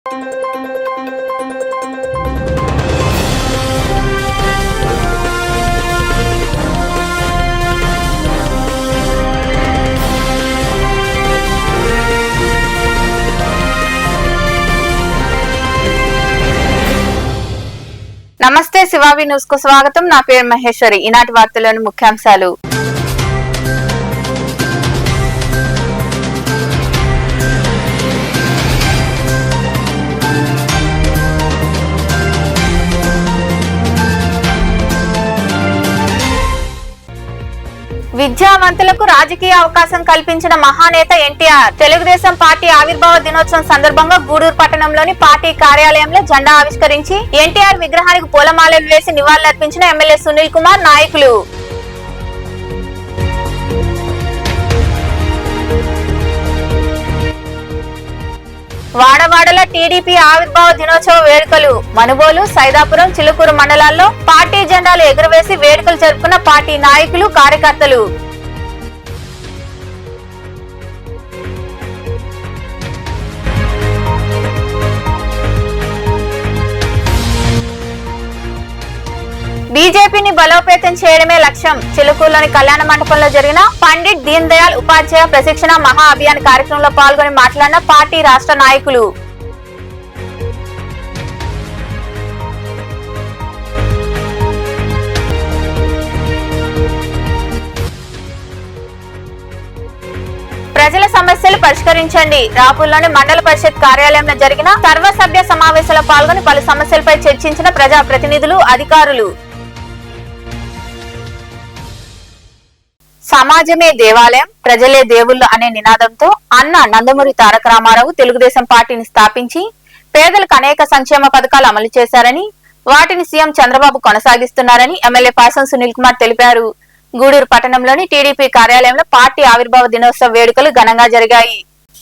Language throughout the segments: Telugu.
నమస్తే శివావి న్యూస్ కు స్వాగతం. నా పేరు మహేశ్వరి. ఈనాటి వార్తల్లోని ముఖ్యాంశాలు. విద్యావంతులకు రాజకీయ అవకాశం కల్పించిన మహానేత ఎన్టీఆర్. తెలుగుదేశం పార్టీ ఆవిర్భావ దినోత్సవం సందర్భంగా గూడూరు పట్టణంలోని పార్టీ కార్యాలయంలో జెండా ఆవిష్కరించి ఎన్టీఆర్ విగ్రహానికి పూలమాలలు వేసి నివాళులర్పించిన ఎమ్మెల్యే సునీల్ కుమార్, నాయకులు. వాడవాడల టీడీపీ ఆవిర్భావ దినోత్సవ వేడుకలు. మనుబోలు, సైదాపురం, చిలుకూరు మండలాల్లో పార్టీ జెండాలు ఎగురవేసి వేడుకలు జరుపుకున్న పార్టీ నాయకులు, కార్యకర్తలు. బీజేపీని బలోపేతం చేయడమే లక్ష్యం. చిలుకూరులోని కళ్యాణ మండపంలో జరిగిన పండిట్ దీన్ దయాళ్ ఉపాధ్యాయ ప్రశిక్షణ మహా అభియాన్ కార్యక్రమంలో పాల్గొని మాట్లాడిన పార్టీ రాష్ట్ర నాయకులు. ప్రజల సమస్యలు పరిష్కరించండి. రాపూర్లోని మండల పరిషత్ కార్యాలయంలో జరిగిన సర్వసభ్య సమావేశంలో పాల్గొని పలు సమస్యలపై చర్చించిన ప్రజా ప్రతినిధులు, అధికారులు. సమాజమే దేవాలయం, ప్రజలే దేవుళ్ళు అనే నినాదంతో అన్న నందమూరి తారక రామారావు తెలుగుదేశం పార్టీని స్థాపించి పేదలకు అనేక సంక్షేమ పథకాలు అమలు చేశారని, వాటిని సీఎం చంద్రబాబు కొనసాగిస్తున్నారని ఎమ్మెల్యే పాసం సునీల్ కుమార్ తెలిపారు. గూడూరు పట్టణంలోని టీడీపీ కార్యాలయంలో పార్టీ ఆవిర్భావ దినోత్సవ వేడుకలు ఘనంగా జరిగాయి.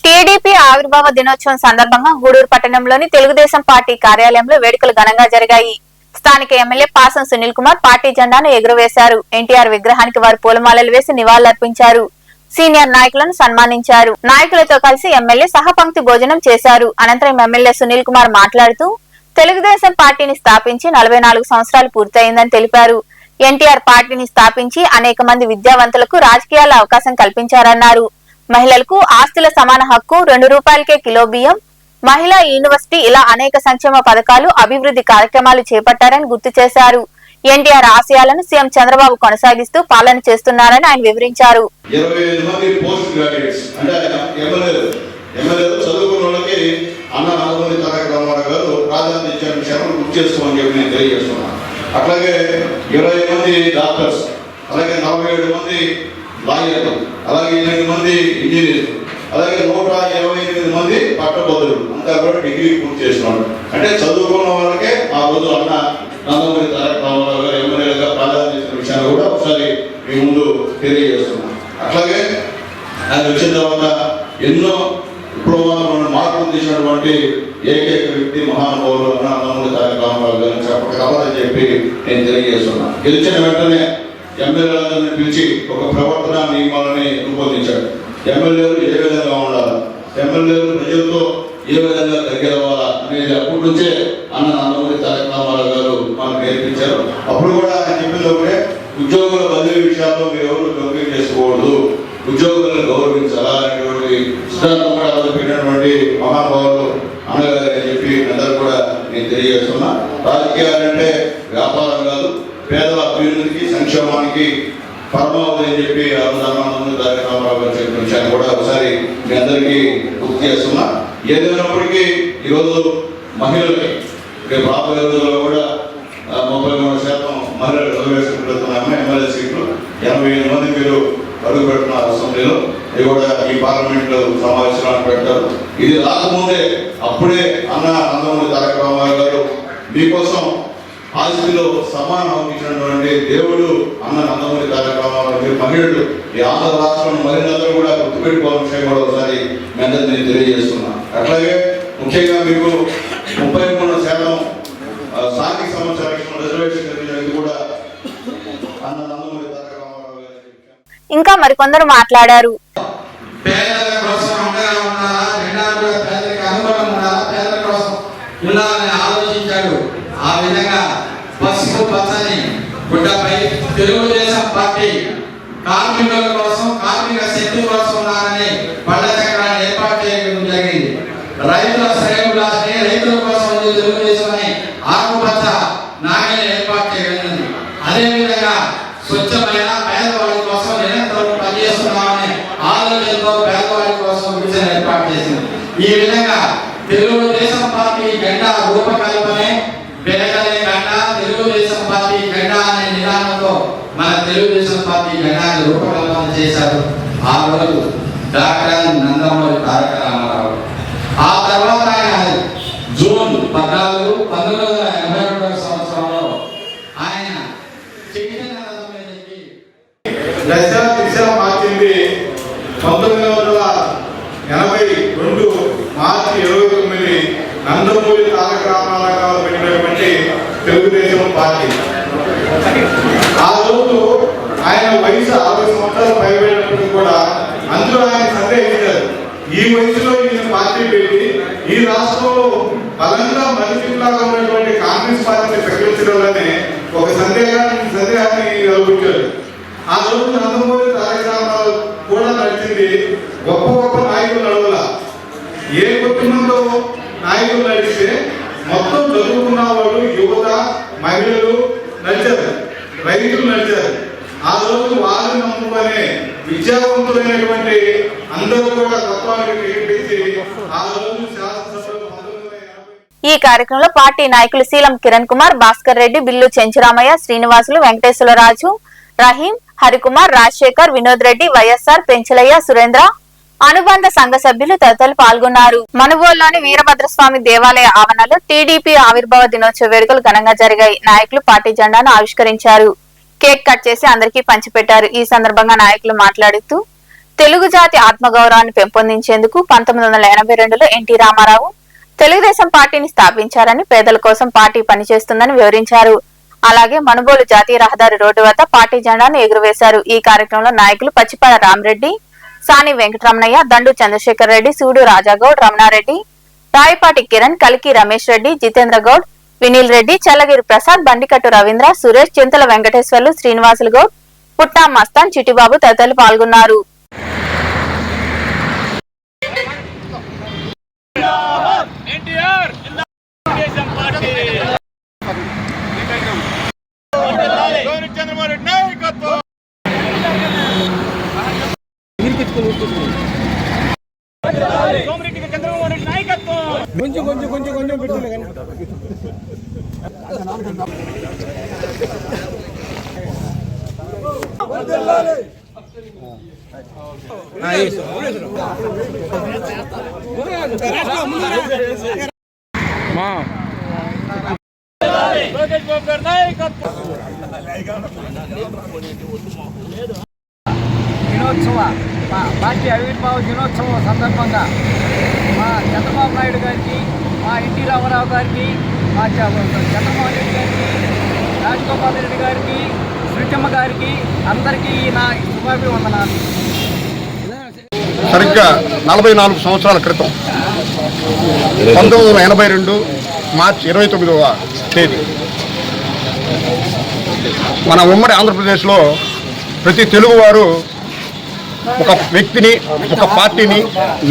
టీడీపీ ఆవిర్భావ దినోత్సవం సందర్భంగా గూడూరు పట్టణంలోని తెలుగుదేశం పార్టీ కార్యాలయంలో వేడుకలు ఘనంగా జరిగాయి. స్థానిక ఎమ్మెల్యే పాసం సునీల్ కుమార్ పార్టీ జెండాను ఎగురవేశారు. ఎన్టీఆర్ విగ్రహానికి వారు పూలమాలలు వేసి నివాళులర్పించారు. సీనియర్ నాయకులను సన్మానించారు. నాయకులతో కలిసి ఎమ్మెల్యే సహపంక్తి భోజనం చేశారు. అనంతరం ఎమ్మెల్యే సునీల్ కుమార్ మాట్లాడుతూ తెలుగుదేశం పార్టీని స్థాపించి 44 సంవత్సరాలు పూర్తయిందని తెలిపారు. ఎన్టీఆర్ పార్టీని స్థాపించి అనేక మంది విద్యావంతులకు రాజకీయాల అవకాశం కల్పించారన్నారు. మహిళలకు ఆస్తుల సమాన హక్కు, 2 రూపాయలకే కిలో బియ్యం, మహిళా యూనివర్సిటీ, ఇలా అనేక సంక్షేమ పథకాలు, అభివృద్ధి కార్యక్రమాలు చేపట్టారని గుర్తు చేశారు. ఎన్టీఆర్ ఆశయాలను సీఎం చంద్రబాబు కొనసాగిస్తూ పాలన చేస్తున్నారని ఆయన వివరించారు. అట్లాగే 20 మంది డాక్టర్స్, అలాగే 47 మంది లాయర్లు, అలాగే 8 మంది ఇంజనీర్లు, అలాగే 128 మంది పట్టభద్రులు అంతా కూడా డిగ్రీ పూర్తి చేస్తున్నాడు. అంటే చదువుకున్న వాళ్ళకే ఆ రోజు అన్న నందమూరి తారక రామారావు గారు ఎమ్మెల్యేలుగా ప్రాధాన్యత ఇచ్చిన విషయాన్ని కూడా ఒకసారి మీ ముందు తెలియజేస్తున్నాం. అట్లాగే ఆయన వచ్చిన తర్వాత ఎన్నో ఇప్పుడు మనం మార్పులు తీసినటువంటి ఏకైక వ్యక్తి మహానుభావులు అన్న నందమూరి తారక రామారావు గారిని చెప్పకూడదని చెప్పి నేను తెలియజేస్తున్నాను. గెలిచిన వెంటనే ఎమ్మెల్యేలందరినీ పిలిచి ఒక ప్రవర్తన నియమాలని రూపొందించాడు. ఎమ్మెల్యేలు ఏ విధంగా ఉండాలి, ఎమ్మెల్యేలు ప్రజలతో ఏ విధంగా దగ్గరవ్వాలా అనేది అప్పటి నుంచే అన్న నందమూరి తారక రామారావు గారు మనకు నేర్పించారు. అప్పుడు కూడా ఆయన చెప్పినప్పుడే ఉద్యోగుల బదిలీ విషయాల్లో మీరు ఎవరు గౌరవం చేసుకోకూడదు, ఉద్యోగులను గౌరవించాలా అనేటువంటి సిద్ధాంతం కూడా పెట్టినటువంటి మహానుభావులు అన్నగారు అని చెప్పి అందరూ కూడా నేను తెలియజేస్తున్నా. రాజకీయాలంటే వ్యాపారం కాదు, పేదల అభివృద్ధికి సంక్షేమానికి పరమావధి అని చెప్పి నందమూరి తారక రామారావు గారు చెప్పిన విషయాన్ని కూడా ఒకసారి మీ అందరికీ గుర్తు చేస్తున్నా. ఏదైనప్పటికీ ఈరోజు మహిళలకి రేపు రాబోయే రోజుల్లో కూడా 33% మహిళలు రిజర్వేషన్ పెడుతున్నాము. ఎమ్మెల్యే సీట్లు 88 మంది మీరు అడుగు పెడుతున్నారు అసెంబ్లీలో. ఇది కూడా ఈ పార్లమెంట్ సమావేశంలో పెట్టారు. ఇది రాకముందే అప్పుడే అన్న నందమూరి తారక రామారావు గారు మీకోసం ఆస్తిలో సమాన హక్కు ఇచ్చినటువంటి దేవుడు అన్న నందమూరి తారక రామారావు గారు. మహిళలు ఈ ఆంధ్ర రాష్ట్రంలో మహిళలందరూ కూడా గుర్తుపెట్టుకోవాలని విషయం కూడా ఒకసారి మీ అందరినీ నేను తెలియజేస్తున్నాను. అట్లాగే ముఖ్యంగా మీకు 33% సాంఘిక సమాచార రిజర్వేషన్ కూడా అన్న నందమూరి తారక రామారావు గారు. ఇంకా మరికొందరు మాట్లాడారు. పేదల కోసం అండగా ఉన్నారా, పేదలకు అనుగుణంగా ఉన్నారా, పేదల కోసం విధంగా పసుపు పచ్చని గుడ్డపై తెలుగుదేశం పార్టీ కార్మికుల కోసం, కార్మిక శక్తి కోసం ఉన్నారని పళ్ళ చక్రాన్ని ఏర్పాటు చేయడం జరిగింది. రైతుల శ్రేయోభిలాషని, రైతుల కోసం తెలుగుదేశం అని ఆకుపచ్చ నాణ్యత ఏర్పాటు చేయగలిగింది. అదేవిధంగా స్వచ్ఛమైన పేదవాడి కోసం నిరంతరం పనిచేస్తున్నామని ఆలోచనతో పేదవాడి కోసం విజయం ఏర్పాటు చేసింది. ఈ విధంగా తెలుగుదేశం పార్టీ జెండా రూపకల్పనే పేదలే గంట, తెలుగుదేశం పార్టీ జెండా అనే నిదానంతో మన తెలుగుదేశం పార్టీ జెండాను రూపకల్పన చేశారు ఆ రోజు డాక్టర్ నందమూరి తారక రామారావు. ఆ తర్వాత ఆయన జూన్ 14, 1982 సంవత్సరంలో ఆయన దశ దిశ మార్చింది. 1982 మార్చి 29 నందమూరి తారక రామారావు పెట్టినటువంటి తెలుగుదేశం పార్టీ. ఆ రోజు ఆయన వయసు 60 సంవత్సరాలు పైబడినప్పటికీ కూడా అందరూ ఆయన సందేహించారు. ఈ వయసులో ఈయన పార్టీ పెట్టి ఈ రాష్ట్రంలో బలంగా మనిషిలాగా ఉన్నటువంటి కాంగ్రెస్ పార్టీని ప్రకటించడంలోనే ఒక సందేహాన్ని వెలువచ్చారు. ఆ రోజు నందమూరి తారక రామారావు కూడా నడిచింది గొప్ప గొప్ప నాయకులు నడువుల. ఏ కుటుంబంలో నాయకులు నడిస్తే మొత్తం చదువుకున్న వాళ్ళు, యువత, మహిళలు నడిచారు, రైతులు నడిచారు. ఆ రోజు వారిని నమ్ముకునే విద్యావంతులైనటువంటి అందరూ కూడా తత్వానికి ప్రకటించి ఆ రోజు శాసనసభలో ఈ కార్యక్రమంలో పార్టీ నాయకులు శీలం కిరణ్ కుమార్, భాస్కర్ రెడ్డి, బిల్లు చెంచురామయ్య, శ్రీనివాసులు, వెంకటేశ్వరరాజు, రహీం, హరికుమార్, రాజశేఖర్, వినోద్ రెడ్డి, వైఎస్ఆర్, పెంచలయ్య, సురేంద్ర, అనుబంధ సంఘ సభ్యులు తదితరులు పాల్గొన్నారు. మనుగోలులోని వీరభద్రస్వామి దేవాలయ ఆవరణలో టీడీపీ ఆవిర్భావ దినోత్సవ వేడుకలు ఘనంగా జరిగాయి. నాయకులు పార్టీ జెండాను ఆవిష్కరించారు. కేక్ కట్ చేసి అందరికీ పంచిపెట్టారు. ఈ సందర్భంగా నాయకులు మాట్లాడుతూ తెలుగు జాతి ఆత్మగౌరవాన్ని పెంపొందించేందుకు 1982లో ఎన్టీ రామారావు తెలుగుదేశం పార్టీని స్థాపించారని, పేదల కోసం పార్టీ పనిచేస్తుందని వివరించారు. అలాగే మనుబోలు జాతీయ రహదారి రోడ్డు వద్ద పార్టీ జెండాను ఎగురవేశారు. ఈ కార్యక్రమంలో నాయకులు పచ్చిపాల రామరెడ్డి, సాని వెంకటరమణయ్య, దండు చంద్రశేఖర్ రెడ్డి, సూడు రాజాగౌడ్, రమణారెడ్డి, రాయపాటి కిరణ్, కలికి రమేష్ రెడ్డి, జితేంద్ర గౌడ్, వినీల్ రెడ్డి, చల్లగిరి ప్రసాద్, బండికట్టు రవీంద్ర, సురేష్, చింతల వెంకటేశ్వర్లు, శ్రీనివాసులు గౌడ్, పుట్టా మస్తాన్, చిట్టిబాబు తదితరులు పాల్గొన్నారు. కొంచెం పెట్టలే కానీ దినోత్సవ పార్టీ ఆవిర్భావ దినోత్సవం సందర్భంగా మా చంద్రబాబు నాయుడు గారికి, మా ఎన్టీ రామారావు గారికి, మా చంద్రమోహన్ రెడ్డి గారికి, రాజగోపాల్ రెడ్డి గారికి, సృజమ్మ గారికి అందరికీ నా శుభాభివందనాలు. సరిగ్గా 44 సంవత్సరాల క్రితం 1982 మార్చి 29వ తేదీ మన ఉమ్మడి ఆంధ్రప్రదేశ్లో ప్రతి తెలుగువారు ఒక వ్యక్తిని, ఒక పార్టీని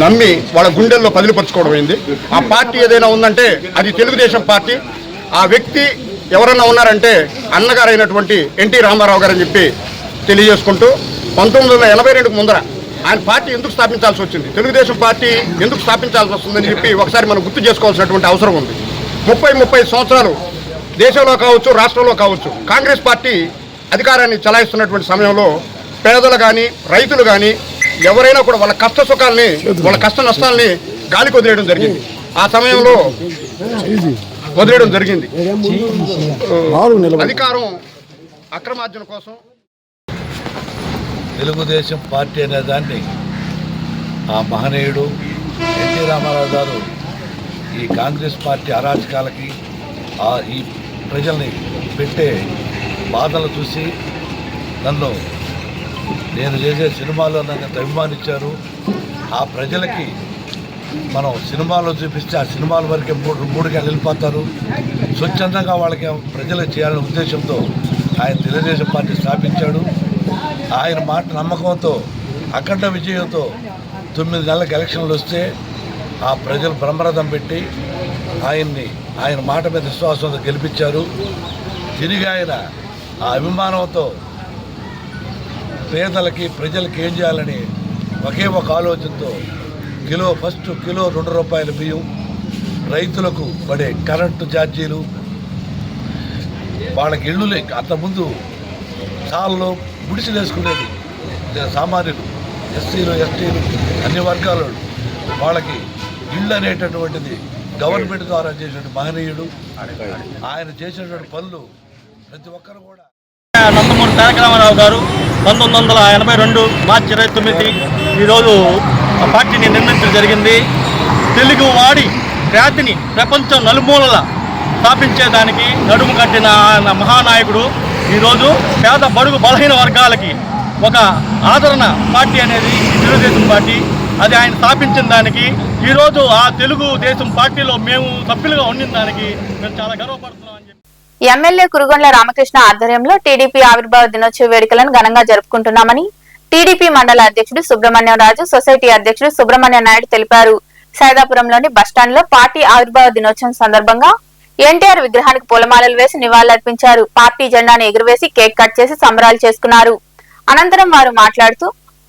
నమ్మి వాళ్ళ గుండెల్లో పదిలిపరుచుకోవడం అయింది. ఆ పార్టీ ఏదైనా ఉందంటే అది తెలుగుదేశం పార్టీ. ఆ వ్యక్తి ఎవరన్నా ఉన్నారంటే అన్నగారు అయినటువంటి ఎన్టీ రామారావు గారు అని చెప్పి తెలియజేసుకుంటూ 1982కు ముందర ఆయన పార్టీ ఎందుకు స్థాపించాల్సి వచ్చింది, తెలుగుదేశం పార్టీ ఎందుకు స్థాపించాల్సి వస్తుందని చెప్పి ఒకసారి మనం గుర్తు చేసుకోవాల్సినటువంటి అవసరం ఉంది. 30 సంవత్సరాలు దేశంలో కావచ్చు, రాష్ట్రంలో కావచ్చు, కాంగ్రెస్ పార్టీ అధికారాన్ని చలాయిస్తున్నటువంటి సమయంలో పేదలు కానీ, రైతులు కానీ ఎవరైనా కూడా వాళ్ళ కష్ట సుఖాలని, వాళ్ళ కష్ట నష్టాలని గాలికి వదిలేయడం జరిగింది. ఆ సమయంలో వదిలేయడం జరిగింది. అధికారం అక్రమార్జన కోసం తెలుగుదేశం పార్టీ అనే దాన్ని ఆ మహనీయుడు ఎన్టీ రామారావు గారు ఈ కాంగ్రెస్ పార్టీ అరాచకాలకి ఈ ప్రజల్ని పెట్టే బాధలు చూసి నేను చేసే సినిమాలో నన్ను అభిమానించారు. ఆ ప్రజలకి మనం సినిమాలో చూపిస్తే ఆ సినిమాల వరకే మూడుగా వెళ్ళిపోతారు. స్వచ్ఛందంగా వాళ్ళకి ప్రజలకు చేయాలనే ఉద్దేశంతో ఆయన తెలుగుదేశం పార్టీ స్థాపించాడు. ఆయన మాట నమ్మకంతో అఖండ విజయంతో 9 నెలలకు ఎలక్షన్లు వస్తే ఆ ప్రజలు బ్రహ్మరథం పెట్టి ఆయన మాట మీద విశ్వాసంతో గెలిపించారు. తిరిగి ఆయన ఆ అభిమానంతో పేదలకి ప్రజలకి ఏం చేయాలని ఒకే ఒక ఆలోచనతో ఫస్ట్ కిలో 2 రూపాయల బియ్యం, రైతులకు పడే కరెంటు ఛార్జీలు, వాళ్ళకి ఇళ్ళు అంతకుముందు చాలలో గుడిసెలు వేసుకునేది సామాన్యులు, ఎస్సీలు ఎస్టీలు అన్ని వర్గాలు వాళ్ళకి ఇళ్ళు అనేటటువంటిది గవర్నమెంట్ ద్వారా చేసినటువంటి మహనీయుడు. ఆయన చేసినటువంటి పనులు ప్రతి ఒక్కరు కూడా. నందమూరి తారక రామారావు గారు 1982 మార్చి 29 ఈరోజు ఆ పార్టీని నిర్మించడం జరిగింది. తెలుగు వాడి ఖ్యాతిని ప్రపంచం నలుమూలల స్థాపించేదానికి నడుము కట్టిన మహానాయకుడు. ఈరోజు పేద బడుగు బలహీన వర్గాలకి ఒక ఆదరణ పార్టీ అనేది తెలుగుదేశం పార్టీ. అది ఆయన స్థాపించిన దానికి ఈరోజు ఆ తెలుగుదేశం పార్టీలో మేము సభ్యులుగా ఉండిన దానికి మేము చాలా గర్వపడుతున్నాం అని చెప్పి ఎమ్మెల్యే కురుగొండ్ల రామకృష్ణ ఆధ్వర్యంలో టీడీపీ ఆవిర్భావ దినోత్సవ వేడుకలను ఘనంగా జరుపుకుంటున్నామని టీడీపీ మండల అధ్యక్షుడు సుబ్రహ్మణ్యం రాజు, సొసైటీ అధ్యక్షుడు సుబ్రహ్మణ్య నాయుడు తెలిపారు. సైదాపురంలోని బస్టాండ్లో పార్టీ ఆవిర్భావ దినోత్సవం సందర్భంగా ఎన్టీఆర్ విగ్రహానికి పూలమాలలు వేసి నివాళులర్పించారు. పార్టీ జెండాను ఎగురవేసి కేక్ కట్ చేసి సంబరాలు చేసుకున్నారు. అనంతరం వారు మాట్లాడుతూ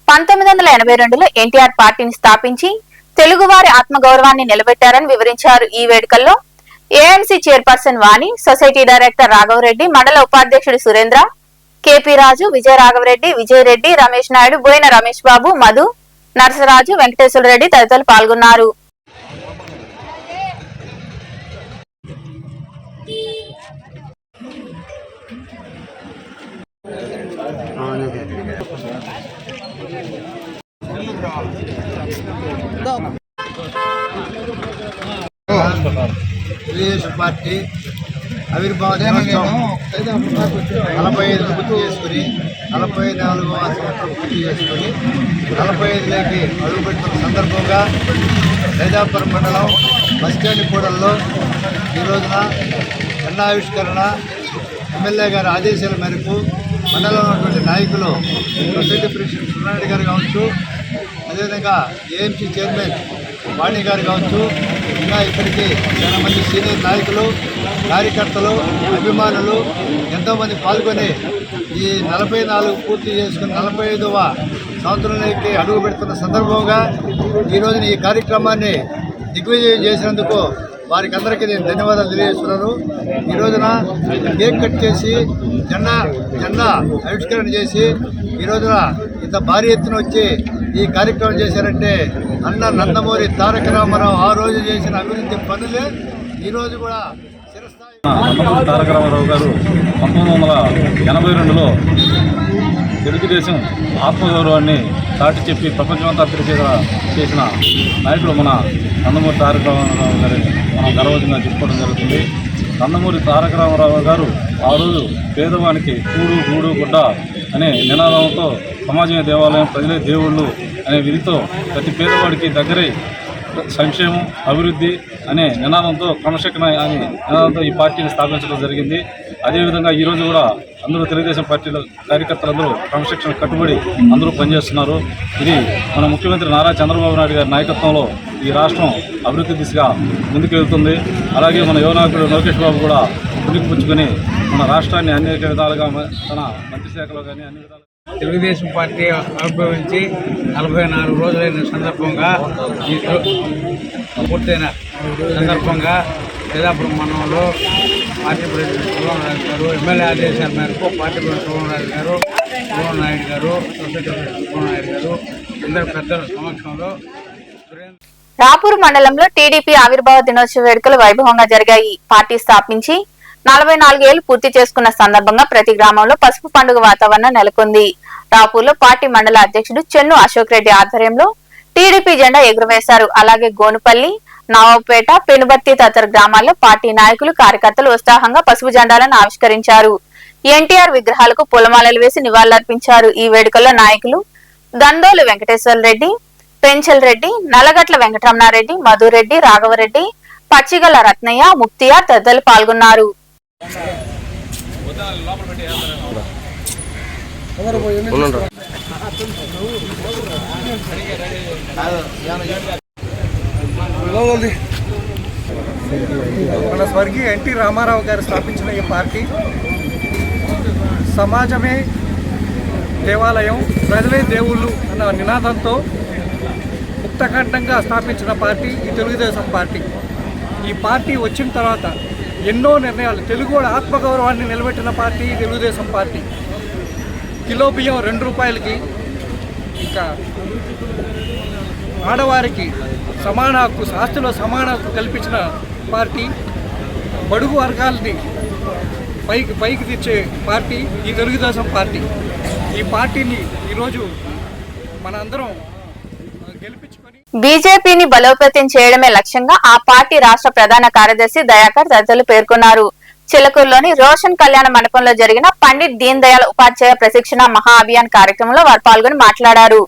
1982లో ఎన్టీఆర్ పార్టీని స్థాపించి తెలుగువారి ఆత్మగౌరవాన్ని నిలబెట్టారని వివరించారు. ఈ వేడుకల్లో ఏఎంసీ చైర్పర్సన్ వాణి, సొసైటీ డైరెక్టర్ రాఘవరెడ్డి, మండల ఉపాధ్యక్షుడు సురేంద్ర, కేపీ రాజు, విజయ రాఘవరెడ్డి, విజయ్ రెడ్డి, రమేష్ నాయుడు, బోయిన రమేష్ బాబు, మధు, నరసరాజు, వెంకటేశ్వర రెడ్డి తదితరులు పాల్గొన్నారు. తెలుగుదేశం పార్టీ ఆవిర్భావ దినోత్సవం 45 పూర్తి చేసుకుని 44వ సంవత్సరం పూర్తి చేసుకుని 45లోకి అడుగుపెట్టిన సందర్భంగా సైదాపురం మండలం బస్టాండ్ కూడల్లో ఈ రోజున జెండావిష్కరణ ఎమ్మెల్యే గారి ఆదేశాల మేరకు మండలంలో ఉన్నటువంటి నాయకులు సొసైటీ ప్రెసిడెంట్ సుబ్రహ్మణ్య గారు కావచ్చు, అదేవిధంగా ఏఎంసీ చైర్మన్ వాణి గారు కావచ్చు, ఇంకా ఇక్కడికి చాలా మంది సీనియర్ నాయకులు, కార్యకర్తలు, అభిమానులు ఎంతోమంది పాల్గొని ఈ 44 పూర్తి చేసుకుని 45వ సంవత్సరంలోకి అడుగు పెడుతున్న సందర్భంగా ఈరోజు ఈ కార్యక్రమాన్ని దిగ్విజయం చేసినందుకు వారికి అందరికీ నేను ధన్యవాదాలు తెలియజేస్తున్నాను. ఈ రోజున కేక్ కట్ చేసి జెండా ఆవిష్కరణ చేసి ఈ రోజున ఇంత భారీ ఎత్తున వచ్చి ఈ కార్యక్రమం చేశారంటే అన్న నందమూరి తారక రామారావు ఆ రోజు చేసిన అభివృద్ధి పనులే ఈరోజు కూడా చిరస్థాయి. నందమూరి తారక రామారావు గారు 1982లో తెలుగుదేశం ఆత్మగౌరవాన్ని చాటి చెప్పి ప్రపంచమంతా చేసిన నాయకుడు మన నందమూరి తారక రామారావు గారిని మనం గర్వంగా చెప్పుకోవడం జరుగుతుంది. నందమూరి తారక రామారావు గారు ఆ రోజు పేదవానికి కూడు గూడు గుడ్డ అనే నినాదంతో సమాజమే దేవాలయం, ప్రజలే దేవుళ్ళు అనే విధితో ప్రతి పేదవాడికి దగ్గరై సంక్షేమం, అభివృద్ధి అనే నినాదంతో క్రమశిక్షణ అనే నినాదంతో ఈ పార్టీని స్థాపించడం జరిగింది. అదేవిధంగా ఈరోజు కూడా అందరూ తెలుగుదేశం పార్టీలో కార్యకర్తలందరూ క్రమశిక్షణ కట్టుబడి అందరూ పనిచేస్తున్నారు. ఇది మన ముఖ్యమంత్రి నారా చంద్రబాబు నాయుడు గారి నాయకత్వంలో ఈ రాష్ట్రం అభివృద్ధి దిశగా ముందుకు వెళ్తుంది. అలాగే మన యువ నాయకుడు లోకేష్ బాబు కూడా ముందుకు పుచ్చుకొని మన రాష్ట్రాన్ని అనేక విధాలుగా తన మంత్రి శాఖలో కానీ అన్ని విధాలుగా తెలుగుదేశం పార్టీ ఆవిర్భవించి 44 రోజులైన సందర్భంగా పూర్తయిన సందర్భంగా సైదాపురం మండలంలో పార్టీ ప్రెసిడెంట్ సుబ్రహ్మణ్యరాజు గారు, ఎమ్మెల్యే ఆదేశాల మేరకు పార్టీ ప్రెసిడెంట్ సుబ్రహ్మణ్యరాజు గారు, సుబ్రహ్మణ్యనాయుడు గారు, సొసైటీ ప్రెసిడెంట్ సుబ్రహ్మణ్యనాయుడు గారు అందరి పెద్దల సమక్షంలో రాపూర్ మండలంలో టీడీపీ ఆవిర్భావ దినోత్సవ వేడుకలు వైభవంగా జరిగాయి. పార్టీ స్థాపించి 44 ఏళ్లు పూర్తి చేసుకున్న సందర్భంగా ప్రతి గ్రామంలో పసుపు పండుగ వాతావరణం నెలకొంది. రాపూర్లో పార్టీ మండల అధ్యక్షుడు చెన్ను అశోక్ రెడ్డి ఆధ్వర్యంలో టీడీపీ జెండా ఎగురవేశారు. అలాగే గోనుపల్లి, నవాబుపేట, పెనుబర్తి తదితర గ్రామాల్లో పార్టీ నాయకులు, కార్యకర్తలు ఉత్సాహంగా పసుపు జెండాలను ఆవిష్కరించారు. ఎన్టీఆర్ విగ్రహాలకు పూలమాలలు వేసి నివాళులర్పించారు. ఈ వేడుకల్లో నాయకులు దందోలు వెంకటేశ్వర రెడ్డి, పెంచల్ రెడ్డి, నల్లగట్ల వెంకటరమణారెడ్డి, మధురెడ్డి, రాఘవరెడ్డి, పచ్చిగల రత్నయ్య, ముక్తియార్ తదితరులు పాల్గొన్నారు. మన స్వర్గీయ ఎన్టీ రామారావు గారు స్థాపించిన ఈ పార్టీ సమాజమే దేవాలయం, ప్రజలే దేవుళ్ళు అన్న నినాదంతో ముక్తకంఠంగా స్థాపించిన పార్టీ ఈ తెలుగుదేశం పార్టీ. ఈ పార్టీ వచ్చిన తర్వాత ఎన్నో నిర్ణయాలు, తెలుగు ఆత్మగౌరవాన్ని నిలబెట్టిన పార్టీ తెలుగుదేశం పార్టీ. కిలో బియ్యం 2 రూపాయలకి, ఇంకా ఆడవారికి సమాన హక్కు, ఆస్తిలో సమాన హక్కు కల్పించిన పార్టీ. బడుగు వర్గాలని పైకి తెచ్చే పార్టీ ఈ తెలుగుదేశం పార్టీ. ఈ పార్టీని ఈరోజు మనందరం గెలిపించుకొని బీజేపీని బలోపేతం చేయడమే లక్ష్యంగా ఆ పార్టీ రాష్ట్ర ప్రధాన కార్యదర్శి దయాకర్ తదితరులు పేర్కొన్నారు. చిలకూరులోని రోషన్ కళ్యాణ మండపంలో జరిగిన పండిట్ దీన్ దయాళ్ ఉపాధ్యాయ ప్రశిక్షణ మహా అభియాన్ కార్యక్రమంలో వారు పాల్గొని మాట్లాడారు.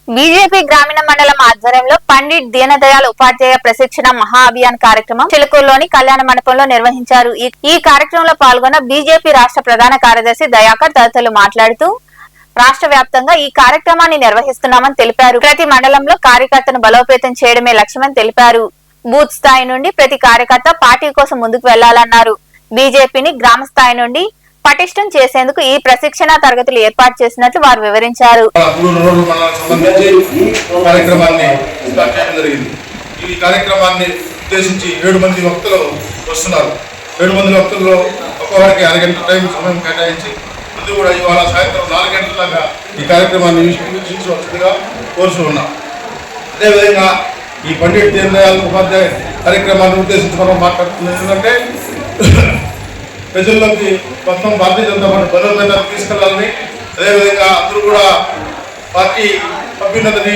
బీజేపీ గ్రామీణ మండలం ఆధ్వర్యంలో పండిట్ దీన్ దయాళ్ ఉపాధ్యాయ ప్రశిక్షణ మహా అభియాన్ కార్యక్రమం చిలకూరులోని కళ్యాణ మండపంలో నిర్వహించారు. ఈ కార్యక్రమంలో పాల్గొన్న బీజేపీ రాష్ట్ర ప్రధాన కార్యదర్శి దయాకర్ తదితరులు మాట్లాడుతూ రాష్ట్ర వ్యాప్తంగా ఈ కార్యక్రమాన్ని నిర్వహిస్తున్నామని తెలిపారు. ప్రతి మండలంలో కార్యకర్తను బలోపేతం చేయడమే లక్ష్యమని తెలిపారు. బూత్ స్థాయి నుండి ప్రతి కార్యకర్త పార్టీ కోసం ముందుకు వెళ్లాలన్నారు. బీజేపీని గ్రామ స్థాయి నుండి పటిష్టం చేసేందుకు ఈ ప్రశిక్షణ తరగతులు ఏర్పాటు చేసినట్లు వారు వివరించారు. ఈ కార్యక్రమాన్ని ఉద్దేశించి 7 మంది వక్తలు వస్తున్నారు. 7 మంది వక్తుల్లో ఒక్కొక్కరికి అరగంట టైం సమయం కేటాయించి ముందు కూడా ఇవాళ సాయంత్రం 4 గంటల దాకా ఈ కార్యక్రమాన్ని వీక్షించవలసిందిగా కోరుతూ ఉన్నాం. అదేవిధంగా ఈ పండిట్ దీన్ దయాళ్ ఉపాధ్యాయ కార్యక్రమాన్ని ఉద్దేశించి మనం మాట్లాడుతున్నది ఎందుకంటే ప్రజల్లోకి మొత్తం భారతీయ జనతా పార్టీ బలోపేతాన్ని తీసుకెళ్లాలని, అదేవిధంగా అందరూ కూడా పార్టీ అభ్యున్నతిని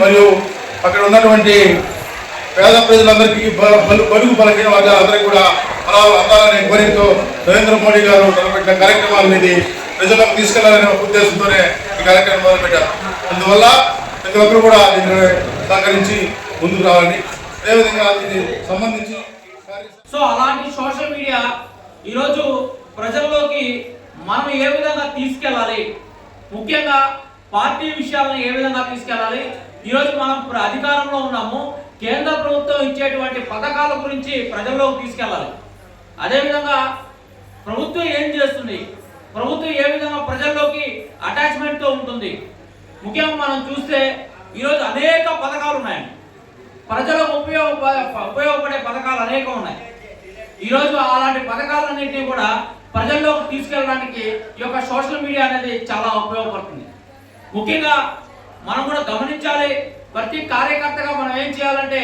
మరియు అక్కడ ఉన్నటువంటి పేద ప్రజలందరికీ బడుగు బలహీన వర్గాలందరికీ కూడా ఫలాలు అందాలనే కోరికతో నరేంద్ర మోడీ గారు తలపెట్టిన కార్యక్రమాల మీద ప్రజలకు తీసుకెళ్లాలనే ఉద్దేశంతోనే ఈ కార్యక్రమం మొదలుపెట్టారు. అందువల్ల ప్రతి ఒక్కరు కూడా దీన్ని సహకరించి ముందుకు రావాలని, అదేవిధంగా దీనికి సంబంధించి అలాంటి సోషల్ మీడియా ఈరోజు ప్రజల్లోకి మనం ఏ విధంగా తీసుకెళ్ళాలి, ముఖ్యంగా పార్టీ విషయాలను ఏ విధంగా తీసుకెళ్ళాలి. ఈరోజు మనం అధికారంలో ఉన్నాము, కేంద్ర ప్రభుత్వం ఇచ్చేటువంటి పథకాల గురించి ప్రజల్లోకి తీసుకెళ్ళాలి. అదేవిధంగా ప్రభుత్వం ఏం చేస్తుంది, ప్రభుత్వం ఏ విధంగా ప్రజల్లోకి అటాచ్మెంట్తో ఉంటుంది. ముఖ్యంగా మనం చూస్తే ఈరోజు అనేక పథకాలు ఉన్నాయి, ప్రజలకు ఉపయోగపడే పథకాలు అనేకం ఉన్నాయి. ఈరోజు అలాంటి పథకాలన్నింటినీ కూడా ప్రజల్లోకి తీసుకెళ్ళడానికి ఈ యొక్క సోషల్ మీడియా అనేది చాలా ఉపయోగపడుతుంది. ముఖ్యంగా మనం కూడా గమనించాలి, ప్రతి కార్యకర్తగా మనం ఏం చేయాలంటే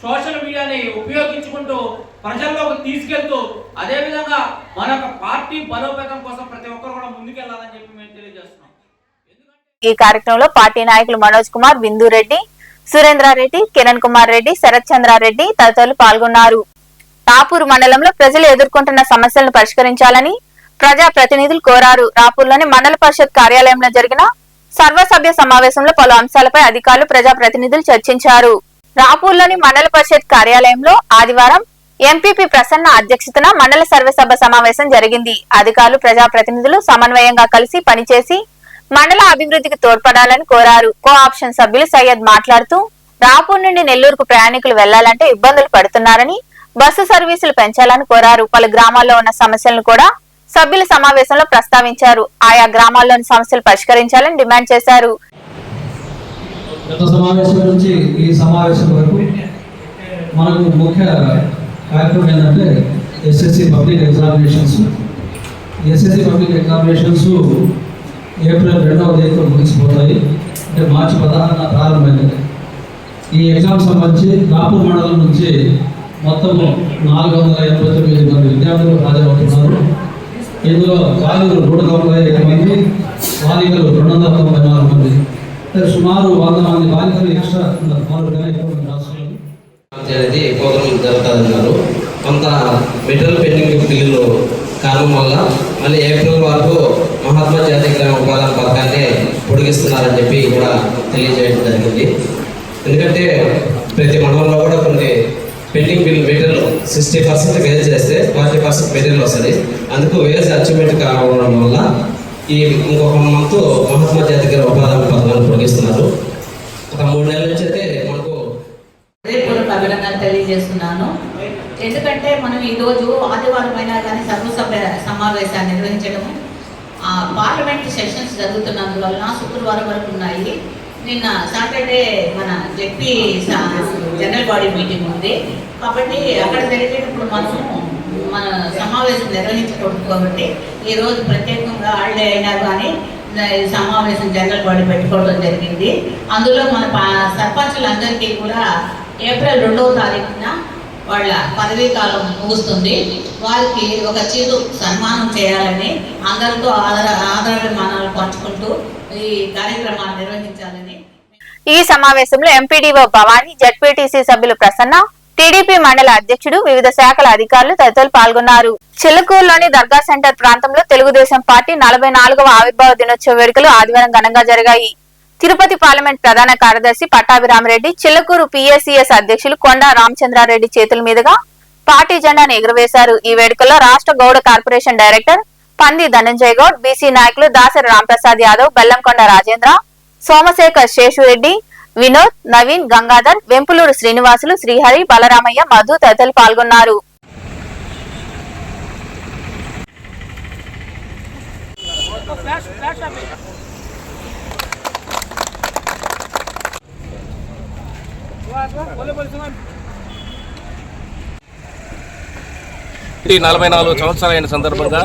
సోషల్ మీడియాని ఉపయోగించుకుంటూ ప్రజల్లోకి తీసుకెళ్తూ అదేవిధంగా మన యొక్క పార్టీ బలోపేతం కోసం ప్రతి ఒక్కరు కూడా ముందుకెళ్లాలని చెప్పి మేము తెలియజేస్తున్నాం. ఈ కార్యక్రమంలో పార్టీ నాయకులు మనోజ్ కుమార్, బిందురెడ్డి, సురేంద్రారెడ్డి, కిరణ్ కుమార్ రెడ్డి, శరత్ చంద్రారెడ్డి తదితరులు పాల్గొన్నారు. రాపూర్ మండలంలో ప్రజలు ఎదుర్కొంటున్న సమస్యలను పరిష్కరించాలని ప్రజా ప్రతినిధులు కోరారు. రాపూర్లోని మండల పరిషత్ కార్యాలయంలో జరిగిన సర్వసభ్య సమావేశంలో పలు అంశాలపై అధికారులు ప్రజా ప్రతినిధులు చర్చించారు. రాపూర్లోని మండల పరిషత్ కార్యాలయంలో ఆదివారం ఎంపీపీ ప్రసన్న అధ్యక్షతన మండల సర్వసభ సమావేశం జరిగింది. అధికారులు ప్రజా ప్రతినిధులు సమన్వయంగా కలిసి పనిచేసి మండల అభివృద్ధికి తోడ్పడాలని కోరారు. కో ఆప్షన్ సభ్యులు సయ్యద్ మాట్లాడుతూ రాపూర్ నుండి నెల్లూరుకు ప్రయాణికులు వెళ్లాలంటే ఇబ్బందులు పడుతున్నారని, బస్సు సర్వీసులు పెంచాలని కోరారు. పలు గ్రామాల్లో ఉన్న సమస్యలను కూడా సభ్యుల సమావేశంలో ప్రస్తావించారు. ఆయా గ్రామాల్లోని సమస్యలు పరిష్కరించాలని డిమాండ్ చేశారు. గత సమావేశం నుంచి ఈ సమావేశం వరకు మనకు ముఖ్య కార్యక్రమం ఏంటంటే SSC public examinations. SSC public examinations April 2వ తేదీతో ముగిసిపోతాయి. అంటే మార్చి 16న ప్రారంభమైంది. ఈ ఎగ్జామ్ సంబంధించి రాపూర్ మండలం నుంచి మొత్తం 489 మంది విద్యార్థులు హాజరవుతున్నారు. ఇందులో బాలికలు 195 మంది, బాలికలు 294 మంది, సుమారు 100 మంది బాలికలు ఎక్స్ట్రా ఉన్నారు. అనేది ప్రోగ్రాం జరుగుతున్నారు. కొంత మెటీరియల్ పెండింగ్ బిల్లులు కారణం వల్ల మళ్ళీ ఏప్రిల్ వరకు మహాత్మా జాతీయ గ్రామ ఉపాధి పథకాన్ని పొడిగిస్తున్నారని చెప్పి కూడా తెలియజేయడం జరిగింది. ఎందుకంటే ప్రతి మండలంలో కూడా కొన్ని పెండింగ్ బిల్ మెటీరియల్ 60% వేజ్ చేస్తే 40% మెటీరియల్ వస్తుంది. అందుకు వేజ్ అచీవ్మెంట్ కావడం వల్ల ఈ ఇంకొక మంత్ మహాత్మా జాతీయ గ్రామ ఉపాధి పథకాన్ని పొడిగిస్తున్నారు. ఒక 3 నెలల నుంచి అయితే మనకు హృదయపూర్వక అభినందనలు తెలియజేస్తున్నాను. ఎందుకంటే మనం ఈరోజు ఆదివారం అయినా కానీ సర్వసభ్య సమావేశాన్ని నిర్వహించడం, పార్లమెంట్ సెషన్స్ జరుగుతున్నందువలన శుక్రవారం వరకు ఉన్నాయి. నిన్న సాటర్డే మన జెడ్పీ జనరల్ బాడీ మీటింగ్ ఉంది కాబట్టి అక్కడ జరిగేటప్పుడు మనము మన సమావేశం నిర్వహించకూడదు కాబట్టి ఈరోజు ప్రత్యేకంగా హాలిడే అయినా కానీ సమావేశం జనరల్ బాడీ పెట్టుకోవడం జరిగింది. అందులో మన సర్పంచులందరికీ కూడా ఏప్రిల్ 2వ తారీఖున వాళ్ళ పదవీ కాలం ముగుస్తుంది. వారికి ఒక చిరు సన్మానం చేయాలని అందరితో ఆదరాభిమానాలు పంచుకుంటూ ఈ కార్యక్రమాన్ని నిర్వహించాలని. ఈ సమావేశంలో ఎంపీడీఓ భవానీ, జెడ్పీటీసీ సభ్యులు ప్రసన్న, టీడీపీ మండల అధ్యక్షుడు, వివిధ శాఖల అధికారులు తదితరులు పాల్గొన్నారు. చిలుకూరులోని దర్గా సెంటర్ ప్రాంతంలో తెలుగుదేశం పార్టీ 44వ ఆవిర్భావ దినోత్సవ వేడుకలు ఆదివారం ఘనంగా జరిగాయి. తిరుపతి పార్లమెంట్ ప్రధాన కార్యదర్శి పట్టాభిరామరెడ్డి, చిల్లకూరు పిఎస్సిఎస్ అధ్యక్షులు కొండా రామచంద్రారెడ్డి చేతుల మీదుగా పార్టీ జెండాను ఎగురవేశారు. ఈ వేడుకల్లో రాష్ట్ర గౌడ కార్పొరేషన్ డైరెక్టర్ పంది ధనంజయ్ గౌడ్, బీసీ నాయకులు దాసరి రాంప్రసాద్ యాదవ్, బెల్లంకొండ రాజేంద్ర, సోమశేఖర్ శేషురెడ్డి, వినోద్, నవీన్, గంగాధర్, వెంపులూరు శ్రీనివాసులు, శ్రీహరి, బలరామయ్య, మధు తదితరులు పాల్గొన్నారు. ఈ 44 సంవత్సరాలైన సందర్భంగా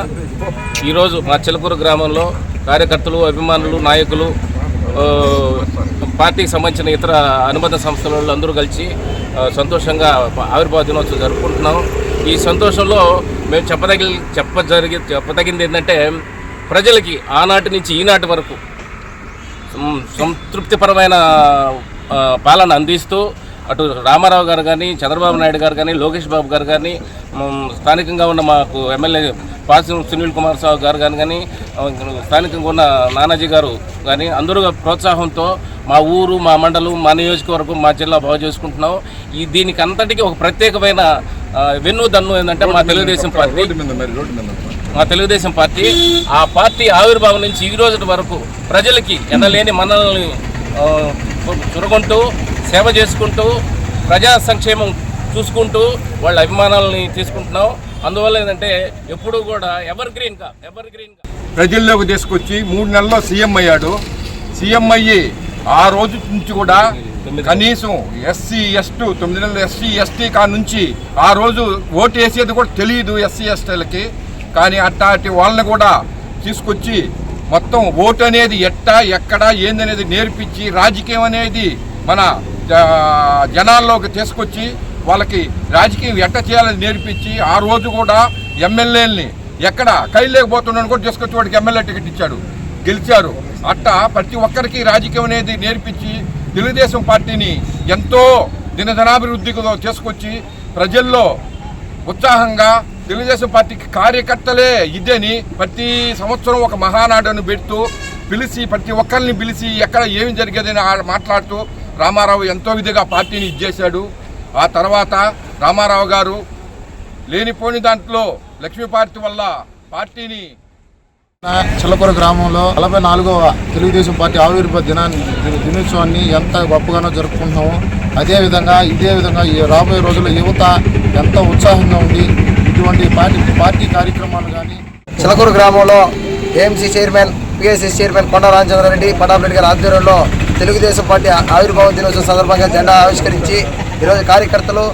ఈరోజు మా చిలకూరు గ్రామంలో కార్యకర్తలు, అభిమానులు, నాయకులు, పార్టీకి సంబంధించిన ఇతర అనుబంధ సంస్థల వాళ్ళు అందరూ కలిసి సంతోషంగా ఆవిర్భావ దినోత్సవం జరుపుకుంటున్నాం. ఈ సంతోషంలో మేము చెప్పదగింది ఏంటంటే ప్రజలకి ఆనాటి నుంచి ఈనాటి వరకు సంతృప్తిపరమైన పాలన అందిస్తూ అటు రామారావు గారు కానీ, చంద్రబాబు నాయుడు గారు కానీ, లోకేష్ బాబు గారు కానీ, స్థానికంగా ఉన్న మాకు ఎమ్మెల్యే పాసి సునీల్ కుమార్ సాగు గారు కానీ, స్థానికంగా ఉన్న నానాజీ గారు కానీ అందరూ ప్రోత్సాహంతో మా ఊరు, మా మండలం, మా నియోజకవర్గం, మా జిల్లా బాగు చేసుకుంటున్నాం. దీనికి అంతటికీ ఒక ప్రత్యేకమైన వెన్నుదన్ను ఏంటంటే మా తెలుగుదేశం పార్టీ. ఆ పార్టీ ఆవిర్భావం నుంచి ఈ రోజు వరకు ప్రజలకి ఎనలేని మనల్ని చురగొంటూ, సేవ చేసుకుంటూ, ప్రజా సంక్షేమం చూసుకుంటూ వాళ్ళ అభిమానాలని తీసుకుంటున్నాం. అందువల్ల ఏంటంటే ఎప్పుడూ కూడా ఎవర్ గ్రీన్గా ప్రజల్లోకి తీసుకొచ్చి 3 నెలల్లో సీఎం అయ్యాడు. సీఎం అయ్యి ఆ రోజు నుంచి కూడా కనీసం ఎస్సీ ఎస్టీ 9 నెలలు ఎస్సీ ఎస్టీ నుంచి ఆ రోజు ఓటు వేసేది కూడా తెలియదు ఎస్సీ ఎస్టీలకి. కానీ అట్లాంటి వాళ్ళని కూడా తీసుకొచ్చి మొత్తం ఓటు అనేది ఎట్టా, ఎక్కడ, ఏందనేది నేర్పించి రాజకీయం అనేది మన జనాల్లోకి తీసుకొచ్చి వాళ్ళకి రాజకీయం ఎట్ట చేయాలని నేర్పించి ఆ రోజు కూడా ఎమ్మెల్యేలని ఎక్కడ కైలేకపోతున్నాను కూడా తీసుకొచ్చి వాడికి ఎమ్మెల్యే టికెట్ ఇచ్చాడు, గెలిచారు. అట్టా ప్రతి ఒక్కరికి రాజకీయం అనేది నేర్పించి తెలుగుదేశం పార్టీని ఎంతో దినదినాభివృద్ధికి తీసుకొచ్చి ప్రజల్లో ఉత్సాహంగా తెలుగుదేశం పార్టీకి కార్యకర్తలే ఇదని ప్రతి సంవత్సరం ఒక మహానాడును పెడుతూ పిలిచి ప్రతి ఒక్కరిని పిలిచి ఎక్కడ ఏమి జరిగేదని మాట్లాడుతూ రామారావు ఎంతో విధిగా పార్టీని ఇచ్చేశాడు. ఆ తర్వాత రామారావు గారు లేనిపోని దాంట్లో లక్ష్మీ పార్టీ వల్ల పార్టీని చిల్లకూరు గ్రామంలో 44వ తెలుగుదేశం పార్టీ ఆవిర్భావ దినోత్సవాన్ని ఎంత గొప్పగానో జరుపుకుంటున్నాము. అదేవిధంగా ఈ రాబోయే రోజుల్లో యువత ఎంత ఉత్సాహంగా ఉండి ఇటువంటి పార్టీ కార్యక్రమాలు కానీ చిల్లకూరు గ్రామంలో ఏఎంసీ చైర్మన్, పిఎస్ఎస్ చైర్మన్ కొండా రామచంద్రారెడ్డి, పట్టాభిరెడ్డి గారి ఆధ్వర్యంలో తెలుగుదేశం పార్టీ ఆవిర్భావ దినోత్సవం సందర్భంగా జెండా ఆవిష్కరించి ఈరోజు కార్యకర్తలు,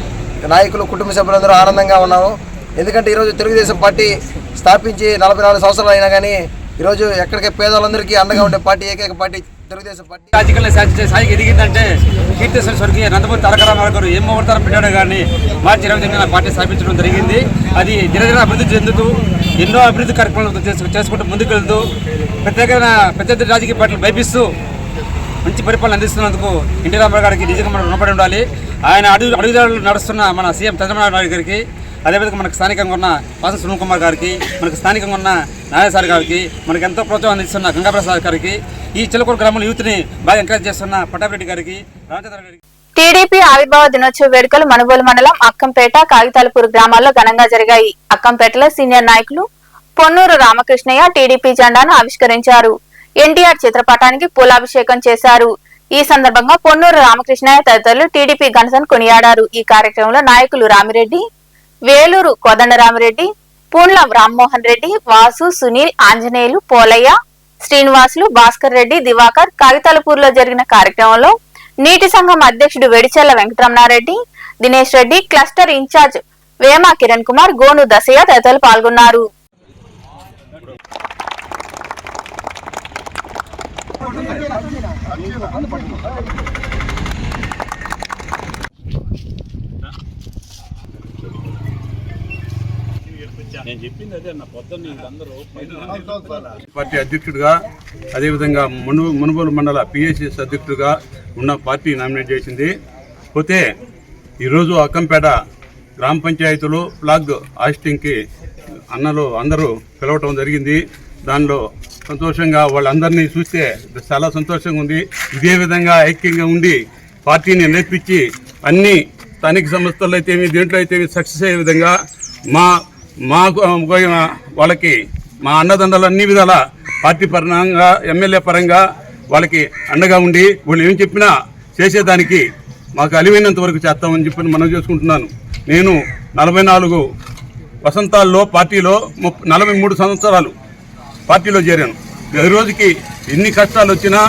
నాయకులు, కుటుంబ సభ్యులందరూ ఆనందంగా ఉన్నాము. ఎందుకంటే ఈరోజు తెలుగుదేశం పార్టీ స్థాపించి 44 సంవత్సరాలు అయినా కానీ ఈరోజు ఎక్కడికి పేదలందరికీ అండగా ఉండే పార్టీ ఏకైక పార్టీ తెలుగుదేశం పార్టీ. రాజకీయాల్లో స్థాయికి ఎదిగిందంటే కీర్తిశేషుల స్వర్గీయ నందమూరి తారక రామారావు గారు ఏం అవతారం పెట్టాడు కానీ మార్చి 29న పార్టీ స్థాపించడం జరిగింది. అది దినదిన అభివృద్ధి చెందుతూ ఎన్నో అభివృద్ధి కార్యక్రమాలు చేసుకుంటూ ముందుకు వెళ్తూ ప్రత్యేకమైన ప్రత్యర్థి రాజకీయ పార్టీలు భయపిస్తూ మంచి పరిపాలన అందిస్తున్నందుకు ఎన్టీ రామారావు గారికి నిజంగా మనం రుణపడి ఉండాలి. ఆయన అడుగుదారులు నడుస్తున్న మన సీఎం చంద్రబాబు నాయుడు గారికి అదేవిధంగా మనకు స్థానికంగా ఉన్న పాస సునీల్ కుమార్ గారికి, మనకు స్థానికంగా ఉన్న నారాయణ సార్ గారికి, మనకు ఎంతో ప్రోత్సాహం అందిస్తున్న గంగాప్రసాద్ గారికి, ఈ చిలకూరు గ్రామంలో యూత్ని బాగా ఎంకరేజ్ చేస్తున్న పట్టాభిరెడ్డి గారికి, రామచంద్ర గారికి. టీడీపీ ఆవిర్భావ దినోత్సవ వేడుకలు మనుగోలు మండలం అక్కంపేట, కాగితాలపూర్ గ్రామాల్లో ఘనంగా జరిగాయి. అక్కంపేటలో సీనియర్ నాయకులు పొన్నూరు రామకృష్ణయ్య టీడీపీ జెండాను ఆవిష్కరించారు. ఎన్టీఆర్ చిత్రపటానికి పూలాభిషేకం చేశారు. ఈ సందర్భంగా పొన్నూరు రామకృష్ణయ్య తదితరులు టీడీపీ ఘనతను కొనియాడారు. ఈ కార్యక్రమంలో నాయకులు రామిరెడ్డి, వేలూరు కోదండరామిరెడ్డి, పూండ్ల రామ్మోహన్ రెడ్డి, వాసు, సునీల్, ఆంజనేయులు, పోలయ్య, శ్రీనివాసులు, భాస్కర్ రెడ్డి, దివాకర్. కాగితాలపూర్లో జరిగిన కార్యక్రమంలో నీటి సంఘం అధ్యక్షుడు వెడిచెల్ల వెంకటరమణారెడ్డి, దినేష్ రెడ్డి, క్లస్టర్ ఇన్ఛార్జ్ వేమ కిరణ్ కుమార్, గోను దశయ్య తదితరులు పాల్గొన్నారు. పార్టీ అధ్యక్షుడిగా, అదేవిధంగా మునుగోలు మండల పిఎస్ఎస్ అధ్యక్షుడిగా ఉన్న పార్టీ నామినేట్ చేసింది. పోతే ఈరోజు అక్కంపేట గ్రామ పంచాయతీలో ఫ్లాగ్ హాస్టింగ్కి అన్నలు అందరూ పిలవటం జరిగింది. దానిలో సంతోషంగా వాళ్ళందరినీ చూస్తే చాలా సంతోషంగా ఉంది. ఇదే విధంగా ఐక్యంగా ఉండి పార్టీని నేర్పించి అన్ని స్థానిక సంస్థల్లో అయితే దేంట్లో అయితే సక్సెస్ అయ్యే విధంగా వాళ్ళకి మా అన్నదండలు అన్ని విధాల పార్టీ పరంగా, ఎమ్మెల్యే పరంగా వాళ్ళకి అండగా ఉండి వాళ్ళు ఏం చెప్పినా చేసేదానికి మాకు అలివైనంత వరకు చేస్తామని చెప్పి మనం చేసుకుంటున్నాను. నేను 44 వసంతాల్లో పార్టీలో 43 సంవత్సరాలు పార్టీలో చేరాను. ఈ రోజుకి ఎన్ని కష్టాలు వచ్చినా,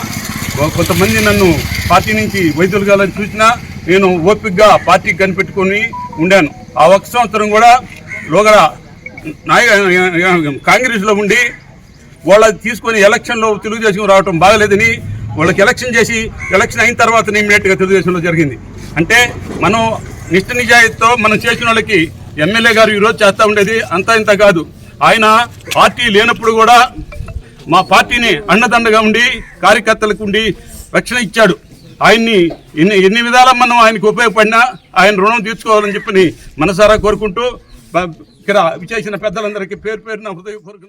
కొంతమంది నన్ను పార్టీ నుంచి వైదొలగాలని చూసినా నేను ఓపికగా పార్టీకి కనిపెట్టుకొని ఉండాను. ఆ 1 సంవత్సరం కూడా లోగడ కాంగ్రెస్లో ఉండి వాళ్ళ తీసుకొని ఎలక్షన్లో తెలుగుదేశం రావటం బాగలేదని వాళ్ళకి ఎలక్షన్ చేసి ఎలక్షన్ అయిన తర్వాత ఇమ్మీడియట్గా తెలుగుదేశంలో జరిగింది. అంటే మనం నిష్ఠ నిజాయితీతో మనం చేసిన వాళ్ళకి ఎమ్మెల్యే గారు ఈరోజు చేస్తూ ఉండేది అంతా ఇంత కాదు. ఆయన పార్టీ లేనప్పుడు కూడా మా పార్టీని అండదండగా ఉండి కార్యకర్తలకు ఉండి రక్షణ ఇచ్చాడు. ఆయన్ని ఎన్ని విధాలా మనం ఆయనకు ఉపయోగపడినా ఆయన రుణం తీర్చుకోవాలని చెప్పి మనసారా కోరుకుంటూ ఇక్కడ విచేసిన పెద్దలందరికీ పేరు పేరున హృదయపూర్వక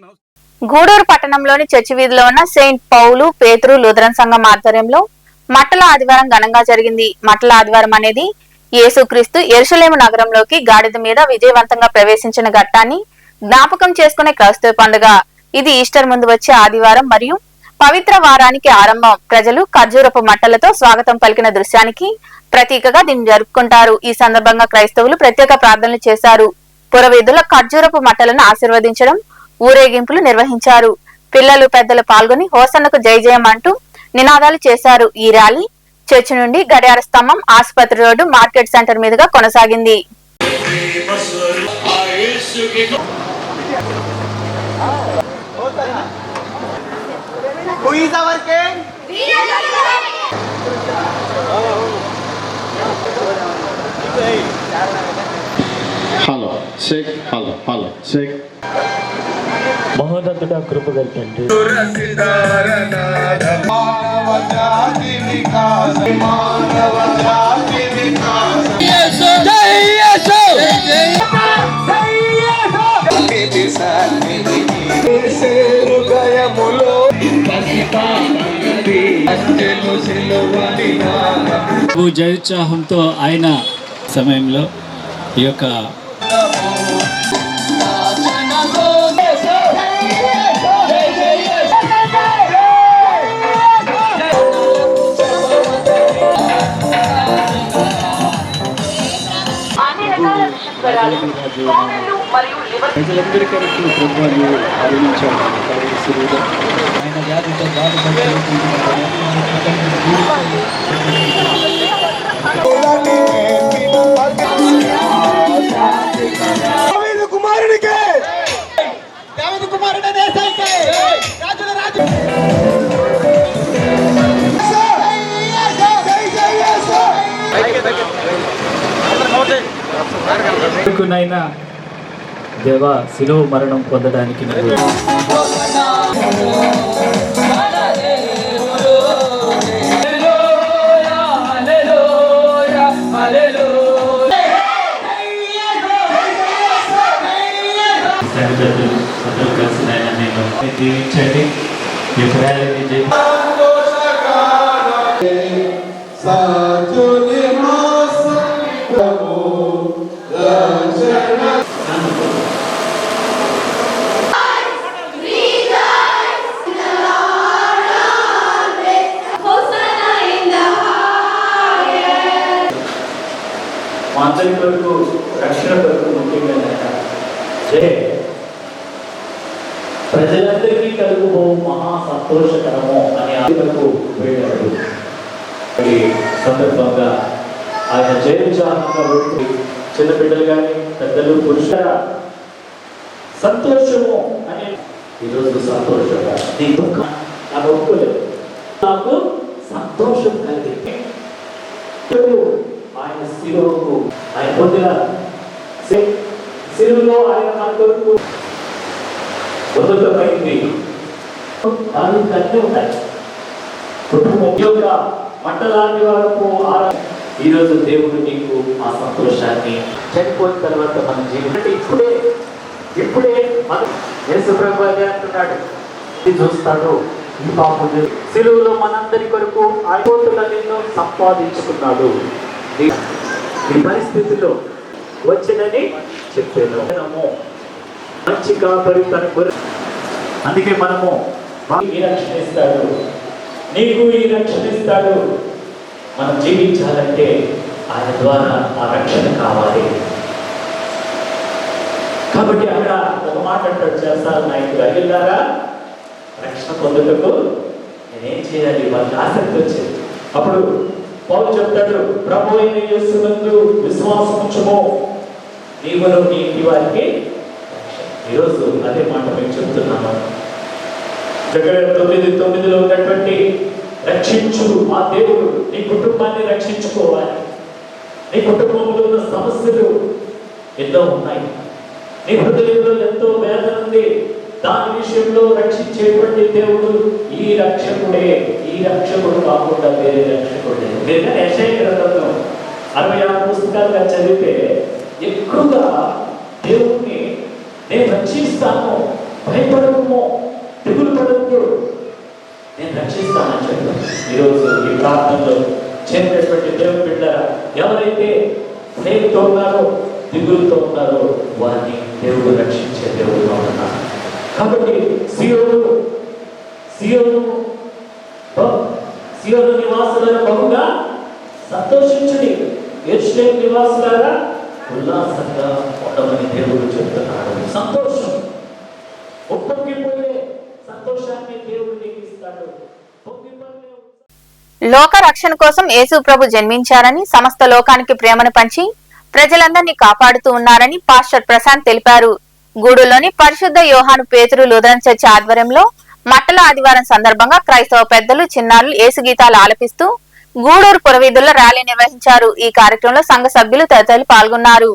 గూడూరు పట్టణంలోని చర్చి వీధిలో ఉన్న సెయింట్ పౌలు పేతురు లూథరన్ సంఘం ఆధ్వర్యంలో మట్టల ఆదివారం ఘనంగా జరిగింది. మట్టల ఆదివారం అనేది యేసుక్రీస్తు యెరూషలేము నగరంలోకి గాడిద మీద విజయవంతంగా ప్రవేశించిన ఘట్టాన్ని జ్ఞాపకం చేసుకునే క్రైస్తవ పండుగ. ఇది ఈస్టర్ ముందు వచ్చే ఆదివారం మరియు పవిత్ర వారానికి ఆరంభం. ప్రజలు ఖర్జూరపు మట్టలతో స్వాగతం పలికిన దృశ్యానికి ప్రతీకగా దీన్ని జరుపుకుంటారు. ఈ సందర్భంగా క్రైస్తవులు ప్రత్యేక ప్రార్థనలు చేశారు. పురవీధుల ఖర్జూరపు మట్టలను ఆశీర్వదించడం, ఊరేగింపులు నిర్వహించారు. పిల్లలు, పెద్దలు పాల్గొని హోసన్నకు జై జయం అంటూ నినాదాలు చేశారు. ఈ ర్యాలీ చర్చి నుండి గడియార స్తంభం, ఆసుపత్రి రోడ్డు, మార్కెట్ సెంటర్ మీదుగా కొనసాగింది. Hello Sheikh, hello hello Sheikh. మహోన్నతుడ కృపగల తండ్రి, జయోత్సాహంతో ఆయన సమయంలో ఈ యొక్క ప్రజలందరి కొరకు ప్రభువును ఆరాధించాడు. ఆయన వ్యాధితో కుమారుడికి నైనా దేవా శిలువ మరణం పొందడానికి సంఘ పెద్దలు అందరూ కలిసి ఆయన నేను దీవించండి. ఈ ప్రయాణాన్ని మా అందరి కొరకు రక్షణ కొరకు ముఖ్యంగా ప్రజలందరికీ కలుగుబో మహా సంతోషకరము అని ఆదికు వెళ్ళాడు. ఈ సందర్భంగా ఆయన జయోత్సాహంగా వచ్చి చిన్న బిడ్డలు కానీ పెద్దలు పురుషుల సంతోషము అని ఈరోజు సంతోషంగా నీ దుఃఖం నాకు ఒప్పుకోలేదు, నాకు సంతోషం కలిగి ఆయన శిలువకు ఆయన పొందిన శిలువలో ఆయన మన కొరకు ఉదకమైంది. అన్నీ ఉన్నాయి. కుటుంబం యొక్క మంటలాంటి వరకు ఈరోజు దేవుడు నీకు ఆ సంతోషాన్ని చనిపోయిన తర్వాత మన జీవితం ఇప్పుడే మన యేసుప్రభు అంటున్నాడు, చూస్తాడు ఈ పాపం శిలువలో మనందరి కొరకు అయిపోతున్న నిన్ను సంపాదించుకున్నాడు. ఈ పరిస్థితిలో వచ్చినని చెప్పాను. మంచి కాపరి తన గొర్రె, అందుకే మనము ఈ రక్షణ ఇస్తాడు, నీకు ఈ రక్షణ ఇస్తాడు. మనం జీవించాలంటే ఆయన ద్వారా ఆ రక్షణ కావాలి. కాబట్టి అక్కడ ఒక మాట అంటాడు, చేస్తారు నాయకుడు అయ్యారా రక్షణ పొందుటకు నేనేం చేయాలి, వాళ్ళకి ఆసక్తి వచ్చింది. అప్పుడు పౌలు చెప్తాడు, ప్రభు అయిన యేసునందు విశ్వాసం ఉంచుము, నీవును నీ ఇంటి వారికి. ఈరోజు అదే మాట మేము చెప్తున్నాము. జకర్యా 9:9 ఉన్నటువంటి రక్షించు ఆ దేవుడు నీ కుటుంబాన్ని రక్షించుకోవాలి. నీ కుటుంబంలో ఉన్న సమస్యలు ఎన్నో ఉన్నాయి, నీ హృదయంలో ఎంతో వేదన ఉంది, దాని విషయంలో రక్షించేటువంటి దేవుడు ఈ రక్షకుడే. ఈ రక్షకుడు కాకుండా వేరే రక్షకుడే. లేదా యెషయా గ్రంథంలో 66 పుస్తకాలుగా చదివితే ఎక్కువగా దేవుణ్ణి నేను రక్షిస్తాను, భయపడము, దిగులు పడద్దు, నేను రక్షిస్తానని చెప్పాను. ఈరోజు ఈ ప్రాంతంలో చేరినటువంటి దేవుని బిడ్డ ఎవరైతే భయంతో ఉన్నారో, దిగులుతో ఉన్నారో వారిని దేవుడు రక్షించే దేవుడుగా ఉన్నారు. కాబట్టి సియోను నివాసులను బహుగా సంతోషించుడి, యెరూషలేము నివాసులారా ఉల్లాసంగా ఉండమని దేవుడు చెప్తున్నాడు. సంతోషం, ఉప్పొంగిపోయే సంతోషాన్ని దేవుడు నీకు ఇస్తాడు. లోక రక్షణ కోసం యేసు ప్రభు జన్మించారని, సమస్త లోకానికి ప్రేమను పంచి ప్రజలందరినీ కాపాడుతూ ఉన్నారని పాస్టర్ ప్రశాంత్ తెలిపారు. గూడూరులోని పరిశుద్ధ యోహాను పేతురు లూథరన్ చర్చ్ ఆధ్వర్యంలో మట్టల ఆదివారం సందర్భంగా క్రైస్తవ పెద్దలు, చిన్నారులు యేసు గీతాలు ఆలపిస్తూ గూడూరు పురవీధుల్లో ర్యాలీ నిర్వహించారు. ఈ కార్యక్రమంలో సంఘ సభ్యులు తదితరులు పాల్గొన్నారు.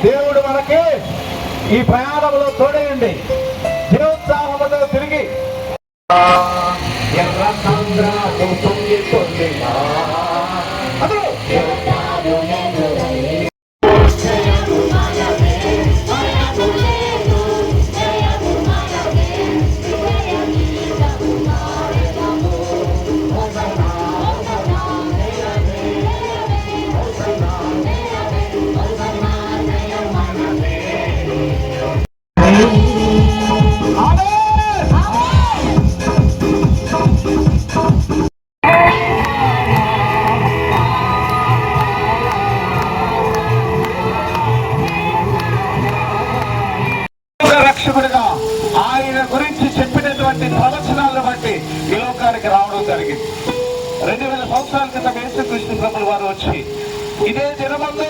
దేవుడు ఈ ప్రయాణంలో తోడేయండి. నిరుత్సాహంతో తిరిగి ఎర్ర సంద్రాలు పొంగిపోయినా రక్షకుడిగా ఆయన గురించి చెప్పినటువంటి ప్రవచనాలను బట్టి ఈ లోకానికి రావడం జరిగింది. 2000 సంవత్సరాల క్రితం యేసుక్రీస్తు ప్రభుల వారు వచ్చి ఇదే దినమందు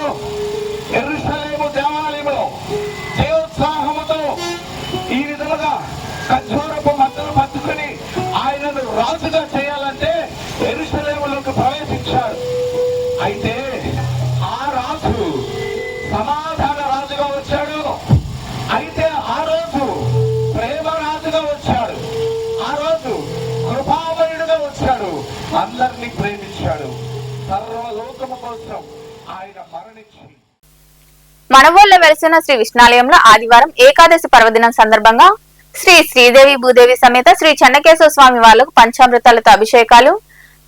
యెరూషలేము దేవాలయంలో దేవోత్సాహముతో ఈ విధముగా ఖర్జూరపు మద్దలు పట్టుకుని ఆయనను రాజుగా చేయాలంటే యెరూషలేములోకి ప్రవేశించాడు. అయితే ఆ రాజు సమాధాన రాజుగా వచ్చాడు. అయితే ఆ రోజు ప్రేమ రాజుగా వచ్చాడు. ఆ రోజు కృపామయుడుగా వచ్చాడు. అందరినీ ప్రేమించాడు. సర్వలోకము కోసం ఆయన మరణించి మనవోళ్ల వెలిసిన శ్రీ విష్ణాలయంలో ఆదివారం ఏకాదశి పర్వదినం సందర్భంగా శ్రీ శ్రీదేవి భూదేవి సమేత శ్రీ చెన్నకేశవ స్వామి వాళ్లకు పంచామృతాలతో అభిషేకాలు,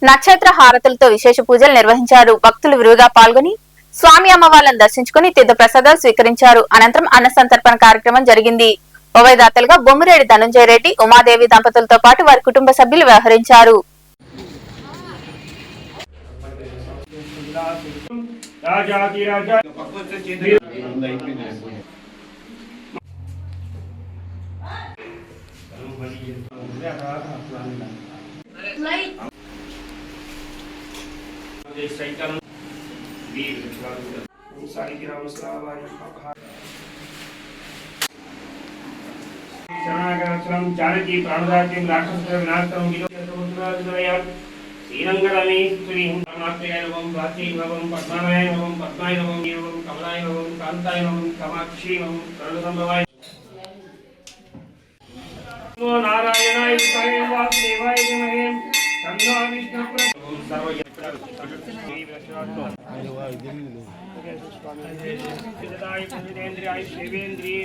నక్షత్ర హారతులతో విశేష పూజలు నిర్వహించారు. భక్తులు విరివిగా పాల్గొని స్వామి అమ్మవార్లను దర్శించుకుని తీర్థ ప్రసాదాలు స్వీకరించారు. అనంతరం అన్న సంతర్పణ కార్యక్రమం జరిగింది. ఉభయదాతలుగా బొమ్మిరెడ్డి ధనుంజయ రెడ్డి, ఉమాదేవి దంపతులతో పాటు వారి కుటుంబ సభ్యులు వ్యవహరించారు. జానకి ప్రాణదాత్యం రాక్షస వినాశనం శ్రీరంగరమే శ్రీ నమం ప్రాచీనవం పద్మానాయ నమం పద్మాయ నమం నమం కమలాయ నమం కాంతాయ నమం కామాక్షి నమం సర్వసంభవాయ నారాయణాయ వాసుదేవాయ నమః తన్నో విష్ణు సర్వయత్రాయ శివేంద్రియ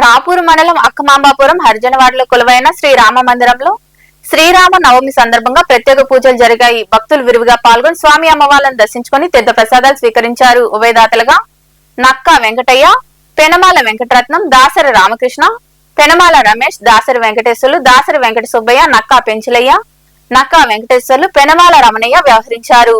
రాపూరు మండలం అక్కమాంబాపురం హరిజనవాడలో కొలువైన శ్రీరామ మందిరంలో శ్రీరామ నవమి సందర్భంగా ప్రత్యేక పూజలు జరిగాయి. భక్తులు విరివిగా పాల్గొని స్వామి అమ్మవార్లను దర్శించుకుని తీర్థ ప్రసాదాలు స్వీకరించారు. ఉభయదాతలుగా నక్కా వెంకటయ్య, పెనమాల వెంకటరత్నం, దాసరి రామకృష్ణ, పెనమాల రమేష్, దాసరి వెంకటేశ్వర్లు, దాసరి వెంకట సుబ్బయ్య, నక్కా పెంచులయ్య, నక్కా వెంకటేశ్వర్లు, పెనమాల రమణయ్య వ్యవహరించారు.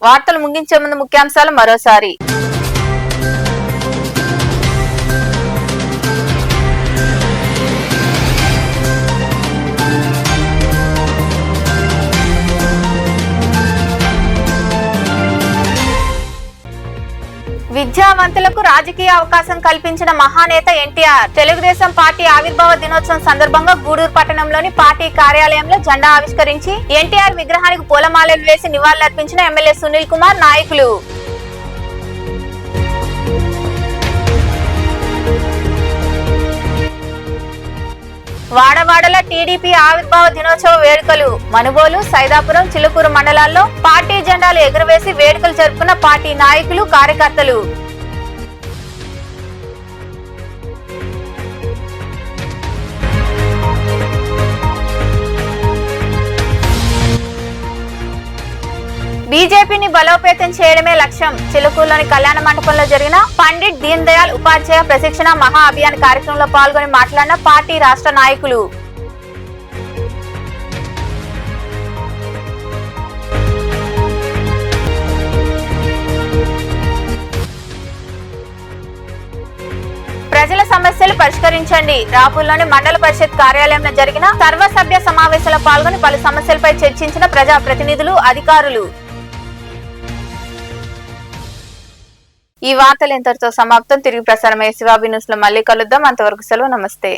వార్తలు ముగించే ముందు ముఖ్యాంశాలు మరోసారి. విద్యావంతులకు రాజకీయ అవకాశం కల్పించిన మహానేత ఎన్టీఆర్. తెలుగుదేశం పార్టీ ఆవిర్భావ దినోత్సవం సందర్భంగా గూడూరు పట్టణంలోని పార్టీ కార్యాలయంలో జెండా ఆవిష్కరించి ఎన్టీఆర్ విగ్రహానికి పూలమాలలు వేసి నివాళులర్పించిన ఎమ్మెల్యే సునీల్ కుమార్, నాయకులు. వాడవాడల టీడీపీ ఆవిర్భావ దినోత్సవ వేడుకలు. మనుబోలు, సైదాపురం, చిలుకూరు మండలాల్లో పార్టీ జెండాలు ఎగురవేసి వేడుకలు జరుపుకున్న పార్టీ నాయకులు, కార్యకర్తలు. బీజేపీని బలోపేతం చేయడమే లక్ష్యం. చిలుకూరులోని కళ్యాణ మండపంలో జరిగిన పండిట్ దీన్ దయాళ్ ఉపాధ్యాయ ప్రశిక్షణ మహా అభియాన్ కార్యక్రమంలో పాల్గొని మాట్లాడిన పార్టీ రాష్ట్ర నాయకులు. ప్రజల సమస్యలు పరిష్కరించండి. రాపూర్లోని మండల పరిషత్ కార్యాలయంలో జరిగిన సర్వసభ్య సమావేశంలో పాల్గొని పలు సమస్యలపై చర్చించిన ప్రజా ప్రతినిధులు, అధికారులు. ఈ వార్తలు ఇంతటితో సమాప్తం. తిరిగి ప్రసారమయ్యే శివాబి న్యూస్ లో మళ్ళీ కలుద్దాం. అంతవరకు సెలవు. నమస్తే.